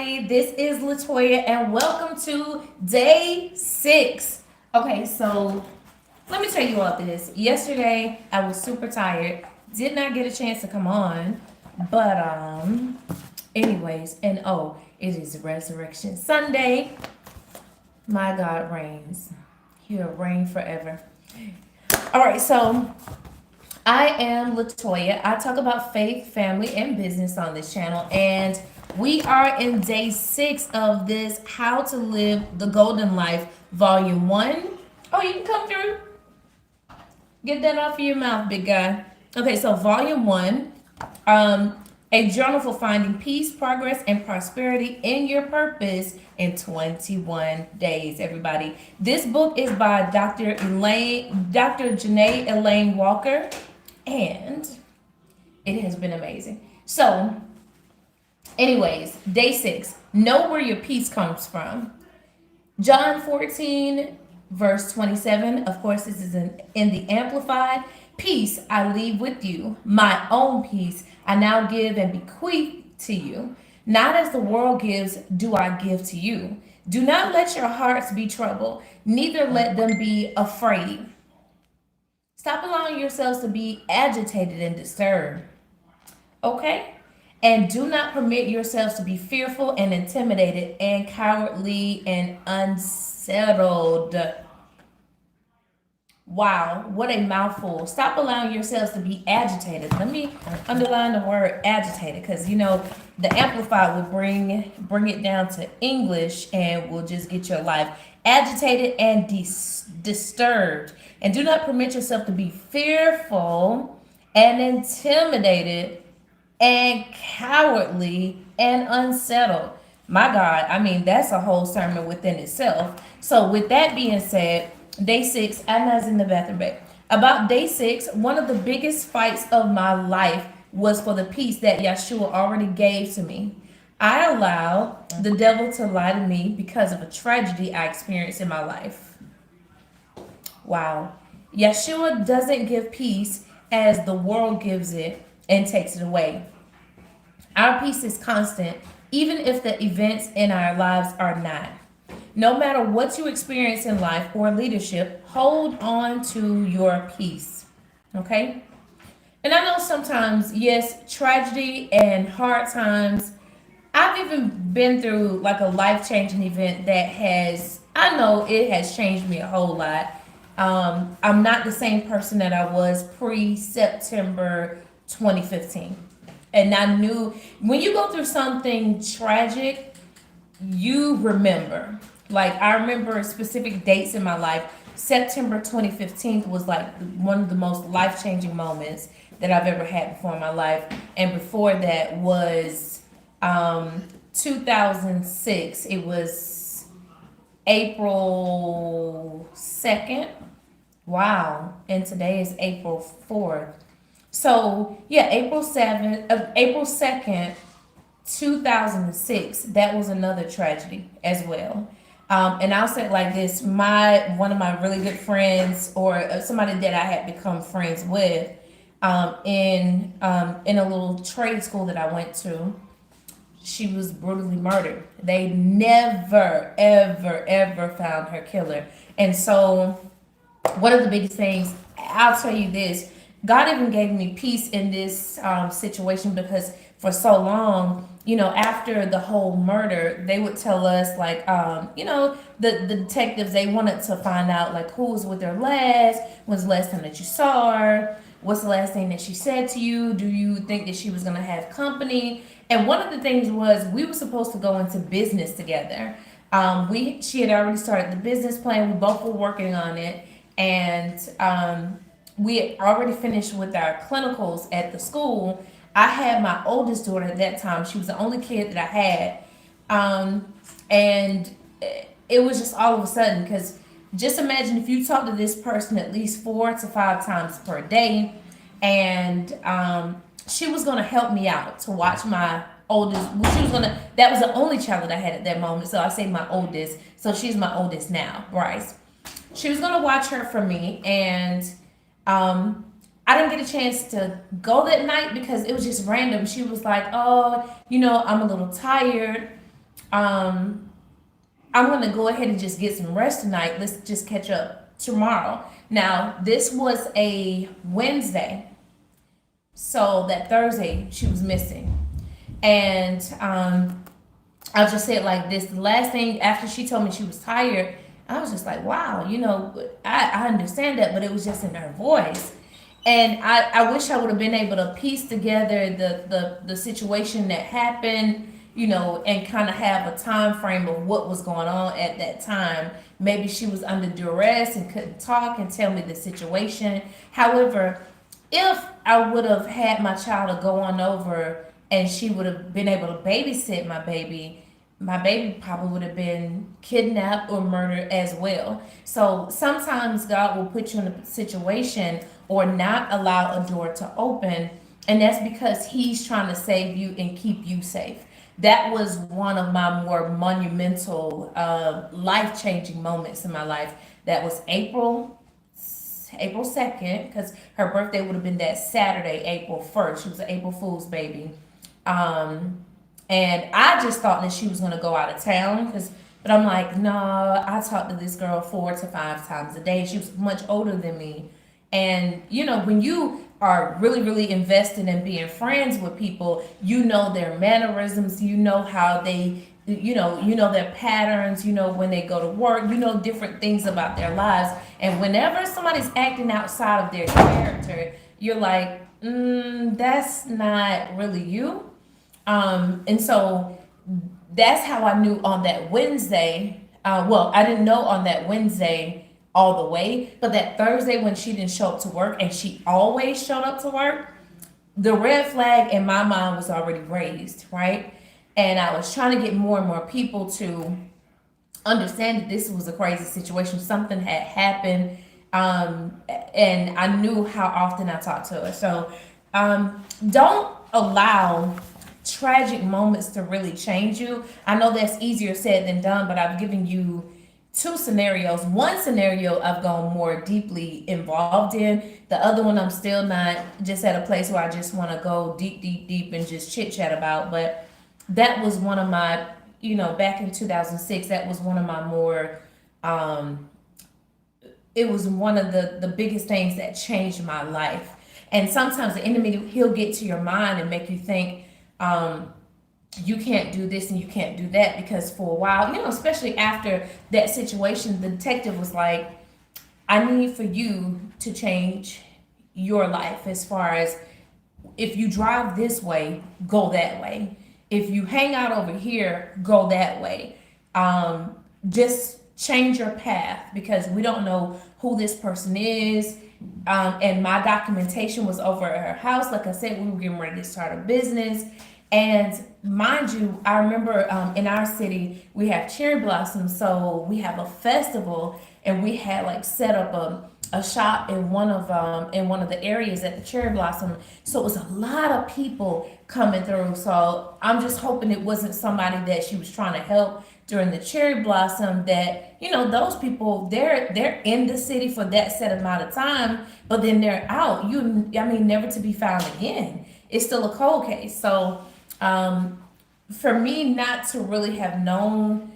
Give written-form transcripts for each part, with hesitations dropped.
everybody. This is Latoya, and welcome to day 6. Okay, so let me tell you all this. Yesterday, I was super tired. Did not get a chance to come on, but anyways, and it is Resurrection Sunday. My God reigns. He'll reign forever. All right, so I am Latoya. I talk about faith, family, and business on this channel, and we are in day 6 of this How to Live the Golden Life, Volume 1. Oh, you can come through. Get that off of your mouth, big guy. Okay, so Volume 1, a journal for finding peace, progress, and prosperity in your purpose in 21 days, everybody. This book is by Dr. Janae Elaine Walker, and it has been amazing. So, anyways, day 6, know where your peace comes from. John 14, verse 27, of course, this is in the Amplified. Peace I leave with you, my own peace I now give and bequeath to you. Not as the world gives, do I give to you. Do not let your hearts be troubled, neither let them be afraid. Stop allowing yourselves to be agitated and disturbed. Okay? And do not permit yourselves to be fearful and intimidated and cowardly and unsettled. Wow, what a mouthful. Stop allowing yourselves to be agitated. Let me underline the word agitated because, the Amplified will bring it down to English and will just get your life agitated and disturbed. And do not permit yourself to be fearful and intimidated and cowardly and unsettled. My God, that's a whole sermon within itself. So with that being said, day 6, Anna's in the bathroom break. About day 6, one of the biggest fights of my life was for the peace that Yeshua already gave to me. I allowed the devil to lie to me because of a tragedy I experienced in my life. Wow. Yeshua doesn't give peace as the world gives it and takes it away. Our peace is constant, even if the events in our lives are not. No matter what you experience in life or leadership, hold on to your peace. Okay? And I know sometimes, yes, tragedy and hard times. I've even been through like a life-changing event I know it has changed me a whole lot. I'm not the same person that I was pre-September 2015. And I knew when you go through something tragic, you remember. Like, I remember specific dates in my life. September 2015 was like one of the most life-changing moments that I've ever had before in my life. And before that was 2006. It was April 2nd. Wow. And today is April 4th. So, yeah, April 2nd, 2006, that was another tragedy as well. And I'll say it like this, one of my really good friends, or somebody that I had become friends with, in a little trade school that I went to, she was brutally murdered. They never, ever, ever found her killer. And so one of the biggest things, I'll tell you this, God even gave me peace in this situation because for so long, after the whole murder, they would tell us like, the detectives, they wanted to find out like who was with her last, when's the last time that you saw her, what's the last thing that she said to you, do you think that she was going to have company? And one of the things was we were supposed to go into business together. She had already started the business plan. We both were working on it. And we had already finished with our clinicals at the school. I had my oldest daughter at that time. She was the only kid that I had. And it was just all of a sudden, because just imagine if you talk to this person at least 4 to 5 times per day. And she was going to help me out to watch my oldest. That was the only child that I had at that moment. So I say my oldest. So she's my oldest now, Bryce. She was going to watch her for me. And I didn't get a chance to go that night because it was just random. She was like, oh, I'm a little tired. Um, I'm gonna go ahead and just get some rest tonight. Let's just catch up tomorrow. Now, this was a Wednesday, so that Thursday she was missing. And I'll just say it like this: the last thing after she told me she was tired, I was just like, wow, I understand that, but it was just in her voice. And I wish I would have been able to piece together the situation that happened, and kind of have a time frame of what was going on at that time. Maybe she was under duress and couldn't talk and tell me the situation. However, if I would have had my child to go on over and she would have been able to babysit my baby probably would have been kidnapped or murdered as well. So sometimes God will put you in a situation or not allow a door to open, and that's because He's trying to save you and keep you safe. That was one of my more monumental, life changing moments in my life. That was April 2nd, because her birthday would have been that Saturday, April 1st. She was an April Fool's baby. And I just thought that she was going to go out of town, but I'm like, no, I talked to this girl 4 to 5 times a day. She was much older than me. And, when you are really, really invested in being friends with people, their mannerisms, how they, their patterns, when they go to work, different things about their lives. And whenever somebody's acting outside of their character, you're like, that's not really you. And so that's how I knew on that Wednesday. Well, I didn't know on that Wednesday all the way, but that Thursday when she didn't show up to work, and she always showed up to work, the red flag in my mind was already raised, right? And I was trying to get more and more people to understand that this was a crazy situation. Something had happened, and I knew how often I talked to her. So don't allow tragic moments to really change you. I know that's easier said than done, but I've given you 2 scenarios. One scenario I've gone more deeply involved in. The other one I'm still not, just at a place where I just want to go deep, deep, deep and just chit chat about. But that was one of my, back in 2006, that was one of my more, it was one of the biggest things that changed my life. And sometimes the enemy, he'll get to your mind and make you think, you can't do this and you can't do that, because for a while, especially after that situation, the detective was like, I need for you to change your life, as far as if you drive this way, go that way. If you hang out over here, go that way. Just change your path, because we don't know who this person is. And my documentation was over at her house. Like I said, we were getting ready to start a business. And mind you, I remember in our city, we have cherry blossoms. So we have a festival, and we had like set up a shop in one of the areas at the cherry blossom. So it was a lot of people coming through. So I'm just hoping it wasn't somebody that she was trying to help during the cherry blossom, that those people, they're in the city for that set amount of time, but then they're out, never to be found again. It's still a cold case. So for me not to really have known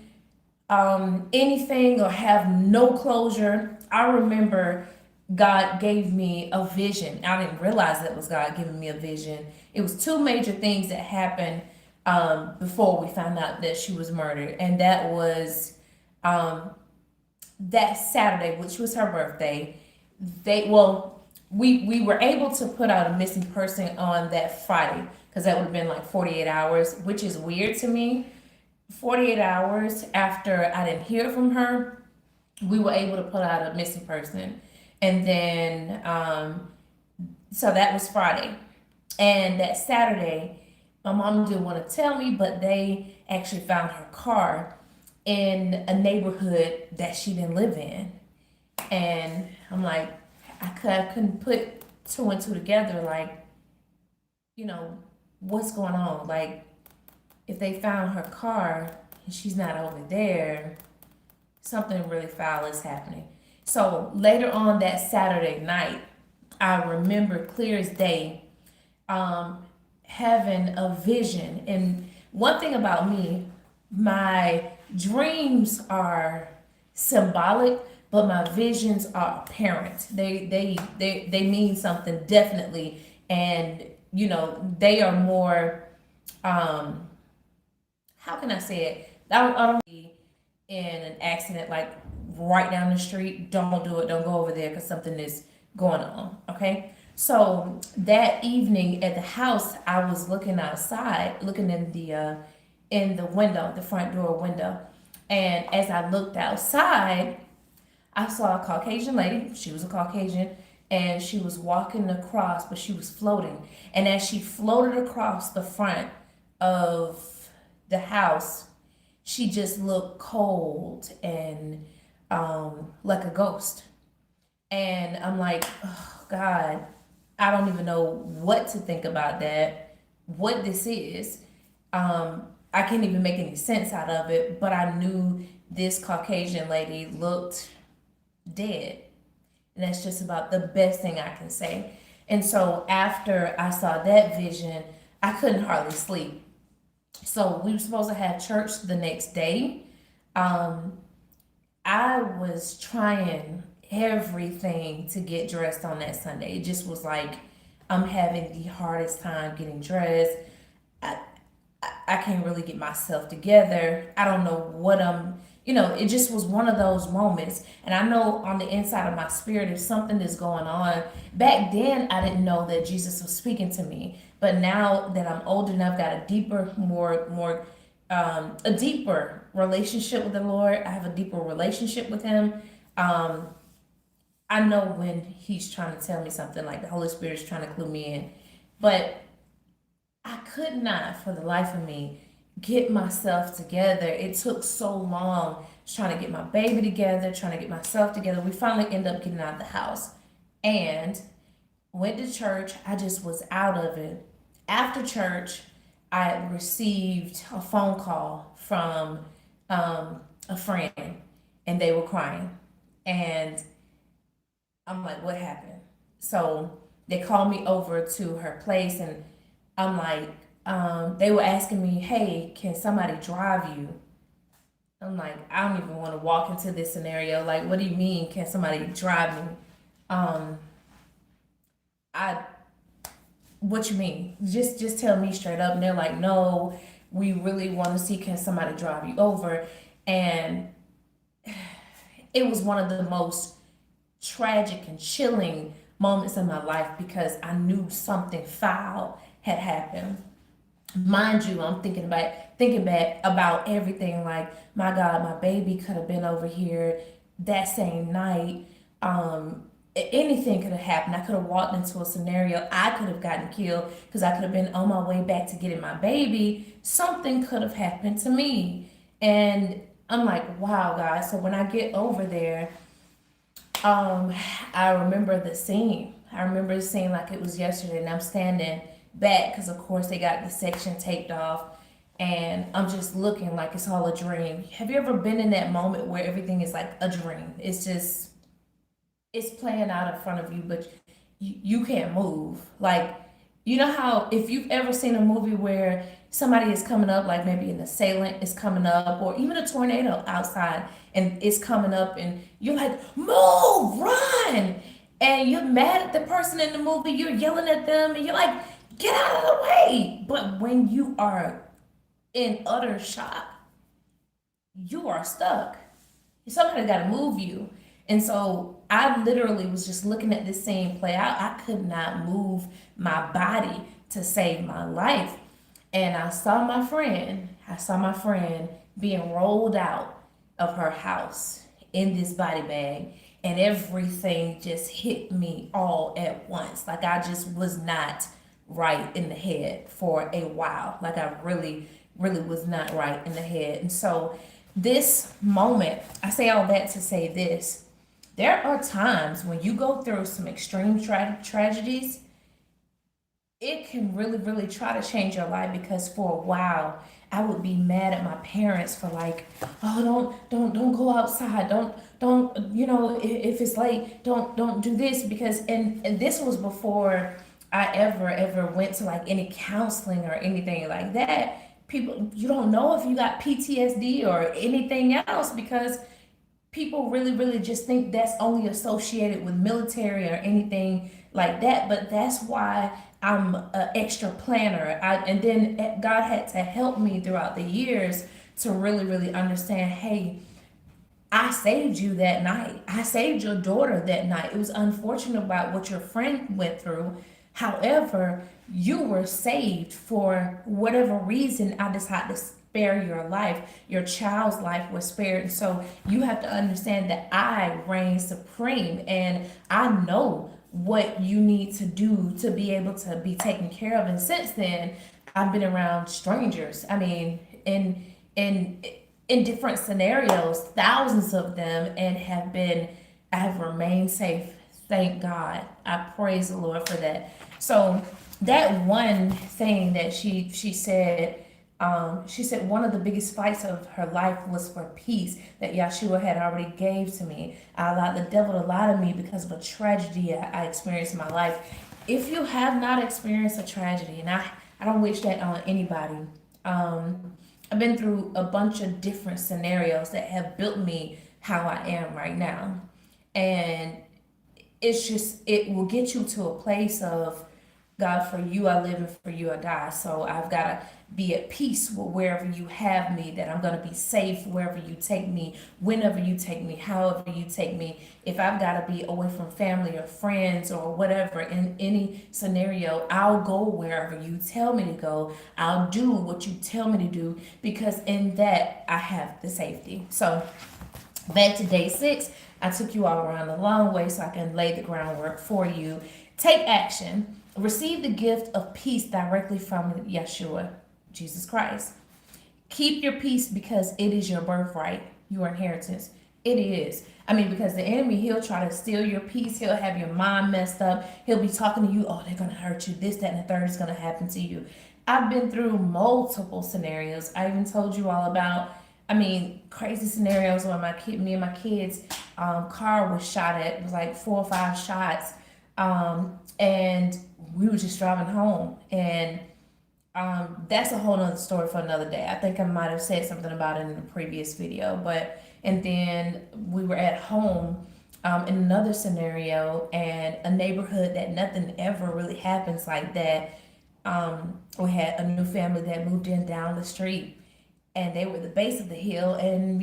anything or have no closure, I remember God gave me a vision. I didn't realize that was God giving me a vision. It was 2 major things that happened before we found out that she was murdered. And that was that Saturday, which was her birthday. We were able to put out a missing person on that Friday, because that would have been like 48 hours, which is weird to me. 48 hours after I didn't hear from her, we were able to put out a missing person. And then, so that was Friday. And that Saturday, my mom didn't want to tell me, but they actually found her car in a neighborhood that she didn't live in. And I'm like, I couldn't put 2 and 2 together, like, what's going on? Like, if they found her car and she's not over there, something really foul is happening. So later on that Saturday night, I remember clear as day having a vision. And one thing about me, My dreams are symbolic, but my visions are apparent. They mean something definitely, and they are more. Um, how can I say it? I don't be in an accident like right down the street. Don't do it. Don't go over there because something is going on. Okay. So that evening at the house, I was looking outside, looking in the window, the front door window, and as I looked outside, I saw a Caucasian lady. She was a Caucasian, and she was walking across, but she was floating. And as she floated across the front of the house, she just looked cold and like a ghost. And I'm like, oh, God, I don't even know what to think about that, what this is. I can't even make any sense out of it, but I knew this Caucasian lady looked dead. And that's just about the best thing I can say. And so after I saw that vision, I couldn't hardly sleep. So we were supposed to have church the next day. Um, I was trying everything to get dressed on that Sunday. It just was like I'm having the hardest time getting dressed. I, I can't really get myself together. I don't know what it just was one of those moments. And I know on the inside of my spirit, if something is going on, back then I didn't know that Jesus was speaking to me. But now that I'm old enough, got a deeper, a deeper relationship with the Lord. I have a deeper relationship with Him. Um, I know when He's trying to tell me something, like the Holy Spirit is trying to clue me in. But I could not, for the life of me, get myself together. It took so long trying to get my baby together, trying to get myself together. We finally ended up getting out of the house and went to church. I just was out of it. After church, I received a phone call from a friend, and they were crying. And I'm like, what happened? So they called me over to her place, and I'm like, they were asking me, hey, can somebody drive you? I'm like, I don't even want to walk into this scenario. Like, what do you mean, can somebody drive me? Um, I, what you mean? Just tell me straight up. And they're like, no, we really want to see, can somebody drive you over? And it was one of the most tragic and chilling moments in my life because I knew something foul had happened. Mind you, I'm thinking back about everything. Like, my God, my baby could have been over here that same night. Anything could have happened. I could have walked into a scenario. I could have gotten killed because I could have been on my way back to getting my baby. Something could have happened to me, and I'm like, wow, God. So when I get over there, um, I remember the scene. I remember the scene like it was yesterday, and I'm standing back because, of course, they got the section taped off, and I'm just looking like it's all a dream. Have you ever been in that moment where everything is like a dream? It's playing out in front of you, but you can't move. Like, you know how if you've ever seen a movie where somebody is coming up, like maybe an assailant is coming up, or even a tornado outside and it's coming up, and you're like, move, run, and you're mad at the person in the movie, you're yelling at them, and you're like, get out of the way. But when you are in utter shock, you are stuck. Somebody got to move you. And so I literally was just looking at this scene play out. I could not move my body to save my life. And I saw my friend being rolled out of her house in this body bag. And everything just hit me all at once. Like, I just was not right in the head for a while. Like, I really, really was not right in the head. And so this moment, I say all that to say this. There are times when you go through some extreme tragedies, it can really, really try to change your life, because for a while I would be mad at my parents for like, oh, don't go outside, don't if it's late, don't do this, because and this was before I ever went to like any counseling or anything like that. people, you don't know if you got PTSD or anything else, because people really, really just think that's only associated with military or anything like that. But that's why I'm an extra planner. And then God had to help me throughout the years to really, really understand, hey, I saved you that night. I saved your daughter that night. It was unfortunate about what your friend went through. However, you were saved for whatever reason. I decided to spare your life. Your child's life was spared. And so you have to understand that I reign supreme, and I know what you need to do to be able to be taken care of. And since then, I've been around strangers. I mean, in in different scenarios, thousands of them, and I have remained safe. Thank God. I praise the Lord for that. So that one thing that she said one of the biggest fights of her life was for peace that Yeshua had already gave to me. I allowed the devil to lie to me because of a tragedy I experienced in my life. If you have not experienced a tragedy, and I don't wish that on anybody, I've been through a bunch of different scenarios that have built me how I am right now. And it will get you to a place of, God, for you I live and for you I die. So I've got to be at peace with wherever you have me, that I'm going to be safe wherever you take me, whenever you take me, however you take me. If I've got to be away from family or friends or whatever, in any scenario, I'll go wherever you tell me to go. I'll do what you tell me to do, because in that I have the safety. So back to day 6, I took you all around the long way so I can lay the groundwork for you. Take action. Receive the gift of peace directly from Yeshua, Jesus Christ. Keep your peace because it is your birthright, your inheritance. It is. I mean, because the enemy, he'll try to steal your peace. He'll have your mind messed up. He'll be talking to you, oh, they're going to hurt you. This, that, and the third is going to happen to you. I've been through multiple scenarios. I even told you all about, crazy scenarios where me and my kids' car was shot at. It was like 4 or 5 shots. And we were just driving home, and that's a whole nother story for another day. I think I might have said something about it in the previous video, and then we were at home in another scenario, and a neighborhood that nothing ever really happens like that. We had a new family that moved in down the street, and they were at the base of the hill, and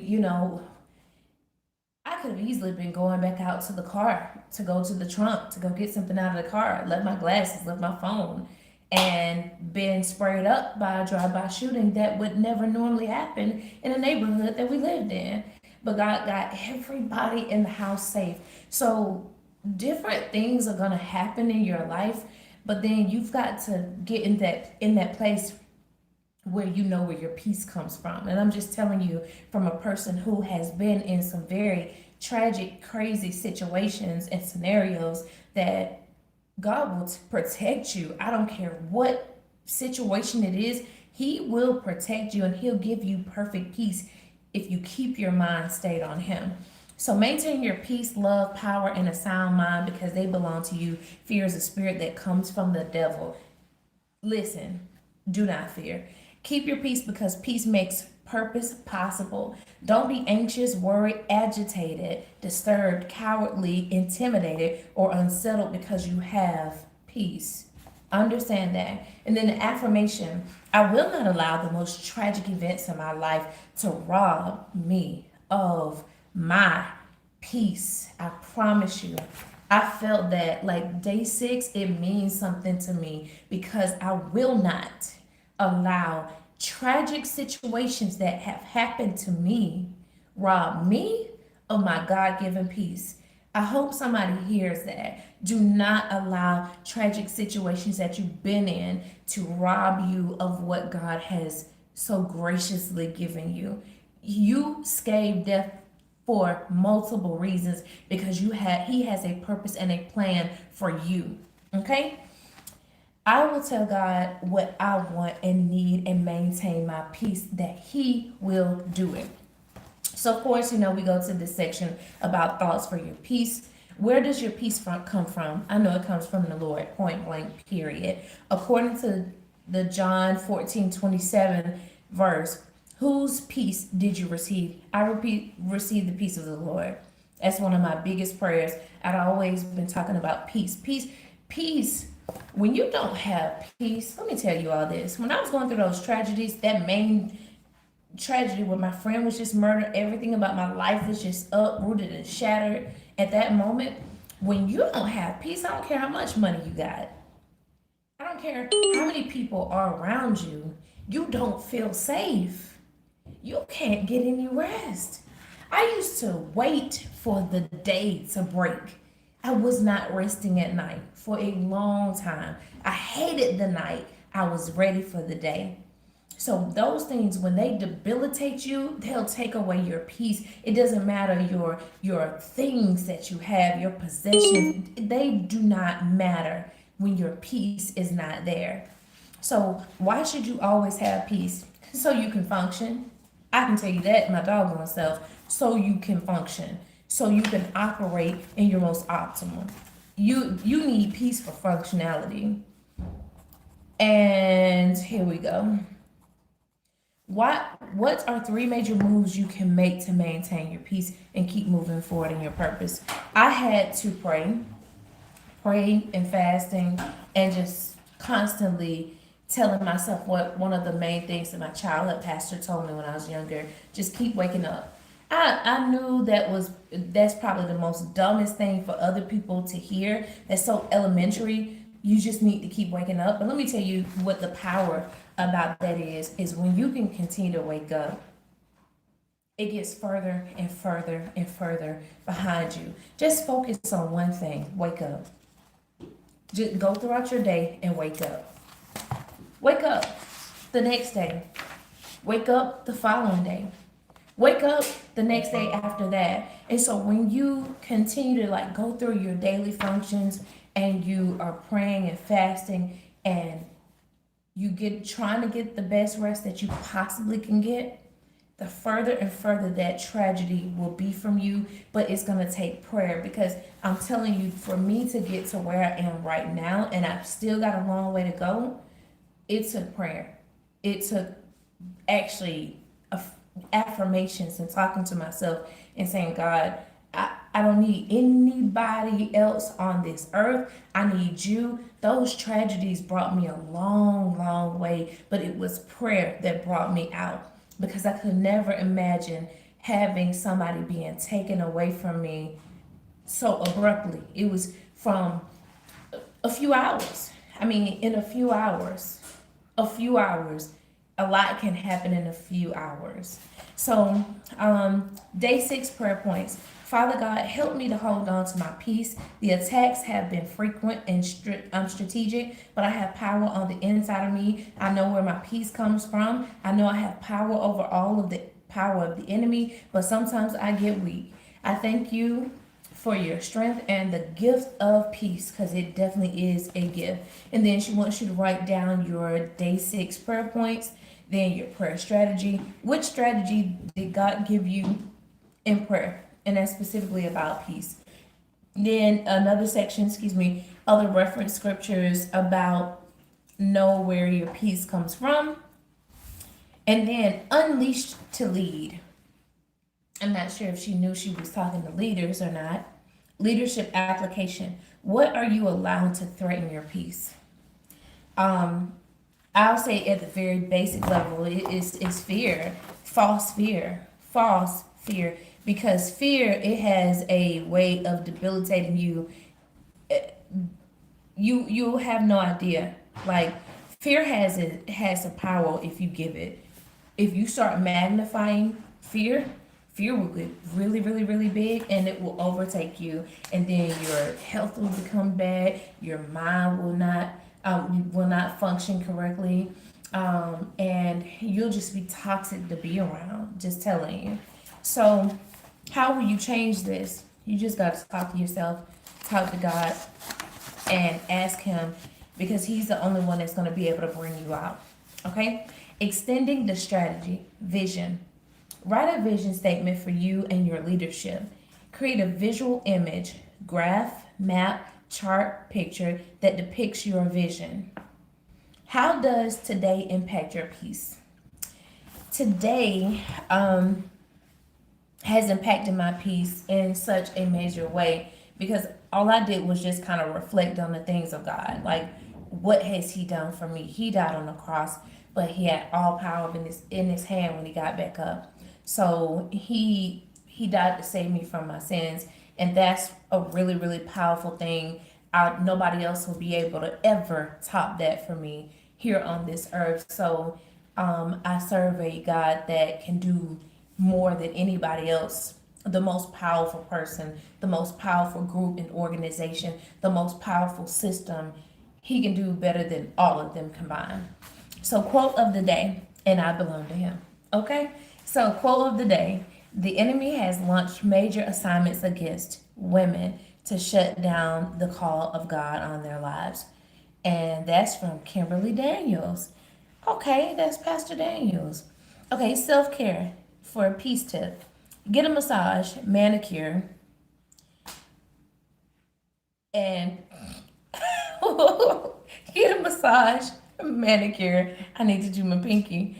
I could have easily been going back out to the car to go to the trunk to go get something out of the car, left my glasses, left my phone, and been sprayed up by a drive-by shooting that would never normally happen in a neighborhood that we lived in. But God got everybody in the house safe. So different things are gonna happen in your life, but then you've got to get in that place where you know where your peace comes from. And I'm just telling you from a person who has been in some very tragic, crazy situations and scenarios, that God will protect you. I don't care what situation it is. He will protect you, and he'll give you perfect peace if you keep your mind stayed on him. So maintain your peace, love, power, and a sound mind, because they belong to you. Fear is a spirit that comes from the devil. Listen, do not fear. Keep your peace, because peace makes purpose possible. Don't be anxious, worried, agitated, disturbed, cowardly, intimidated, or unsettled because you have peace. Understand that. And then the affirmation: I will not allow the most tragic events in my life to rob me of my peace. I promise you. I felt that like day 6, it means something to me, because I will not allow tragic situations that have happened to me rob me of my God-given peace. I hope somebody hears that. Do not allow tragic situations that you've been in to rob you of what God has so graciously given you. You escaped death for multiple reasons, because he has a purpose and a plan for you. Okay? I will tell God what I want and need and maintain my peace, that he will do it. So of course, we go to this section about thoughts for your peace. Where does your peace come from? I know it comes from the Lord, point blank, period. According to the John 14:27, verse. Whose peace did you receive? I receive the peace of the Lord. That's one of my biggest prayers. I've always been talking about peace. Peace. When you don't have peace, let me tell you all this. When I was going through those tragedies, that main tragedy where my friend was just murdered, everything about my life was just uprooted and shattered at that moment. When you don't have peace, I don't care how much money you got. I don't care how many people are around you. You don't feel safe. You can't get any rest. I used to wait for the day to break. I was not resting at night for a long time. I hated the night. I was ready for the day. So those things, when they debilitate you, they'll take away your peace. It doesn't matter your things that you have, your possessions, they do not matter when your peace is not there. So why should you always have peace? So you can function. I can tell you that, my doggone self. So you can function. So you can operate in your most optimal. You need peace for functionality. And here we go. What are three major moves you can make to maintain your peace and keep moving forward in your purpose? I had to pray and fasting, and just constantly telling myself what one of the main things that my childhood pastor told me when I was younger: just keep waking up. I knew that's probably the most dumbest thing for other people to hear. That's so elementary. You just need to keep waking up. But let me tell you what the power about that is when you can continue to wake up, it gets further and further and further behind you. Just focus on one thing: wake up. Just go throughout your day and wake up. Wake up the next day. Wake up the following day. Wake up the next day after that. And so when you continue to like go through your daily functions and you are praying and fasting and you trying to get the best rest that you possibly can get, the further and further that tragedy will be from you. But it's going to take prayer, because I'm telling you, for me to get to where I am right now, and I've still got a long way to go, it took prayer. It took actually affirmations and talking to myself and saying, God, I don't need anybody else on this earth. I need you. Those tragedies brought me a long, long way, but it was prayer that brought me out, because I could never imagine having somebody being taken away from me so abruptly. It was from a few hours. I mean, in a few hours, a lot can happen in a few hours. So, day 6 prayer points. Father God, help me to hold on to my peace. The attacks have been frequent and strategic, but I have power on the inside of me. I know where my peace comes from. I know I have power over all of the power of the enemy, but sometimes I get weak. I thank you for your strength and the gift of peace, because it definitely is a gift. And then she wants you to write down your day 6 prayer points, then your prayer strategy. Which strategy did God give you in prayer? And that's specifically about peace. Then another section, other reference scriptures about know where your peace comes from. And then unleashed to lead. I'm not sure if she knew she was talking to leaders or not. Leadership application. What are you allowing to threaten your peace? I'll say at the very basic level, it's fear, false fear, because fear, it has a way of debilitating you. You have no idea. Like, fear has a power if you give it. If you start magnifying fear will get really, really, really big, and it will overtake you. And then your health will become bad. Your mind will not function correctly, and you'll just be toxic to be around. Just telling you. So, how will you change this? You just got to talk to yourself, talk to God, and ask Him, because He's the only one that's going to be able to bring you out. Okay? Extending the strategy, vision. Write a vision statement for you and your leadership. Create a visual image, graph, map, chart, picture that depicts your vision. How does today impact your peace? today has impacted my peace in such a major way because all I did was just kind of reflect on the things of God. Like, what has He done for me? He died on the cross, but He had all power in His hand when He got back up. So He died to save me from my sins, and that's a really really powerful thing. Nobody else will be able to ever top that for me here on this earth. So I serve a God that can do more than anybody else. The most powerful person, the most powerful group and organization, the most powerful system. He can do better than all of them combined. So, quote of the day, and I belong to Him. Okay? So, quote of the day: the enemy has launched major assignments against women to shut down the call of God on their lives. And that's from Kimberly Daniels. Okay, that's Pastor Daniels. Okay, self care for a peace tip: get a massage, manicure, and get a massage, manicure. I need to do my pinky.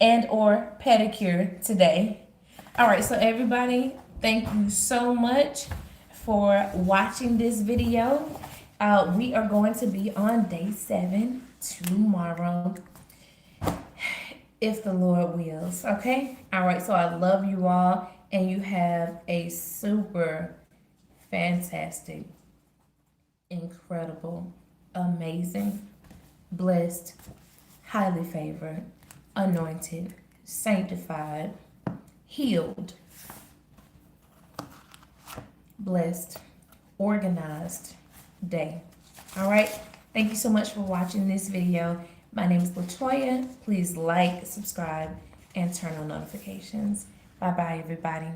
And or pedicure today. All right, so everybody, thank you so much for watching this video. We are going to be on day 7 tomorrow, if the Lord wills. Okay? All right, so I love you all, and you have a super fantastic, incredible, amazing, blessed, highly favored, anointed, sanctified, healed, blessed, organized day. All right? Thank you so much for watching this video. My name is Latoya. Please like, subscribe, and turn on notifications. Bye-bye, everybody.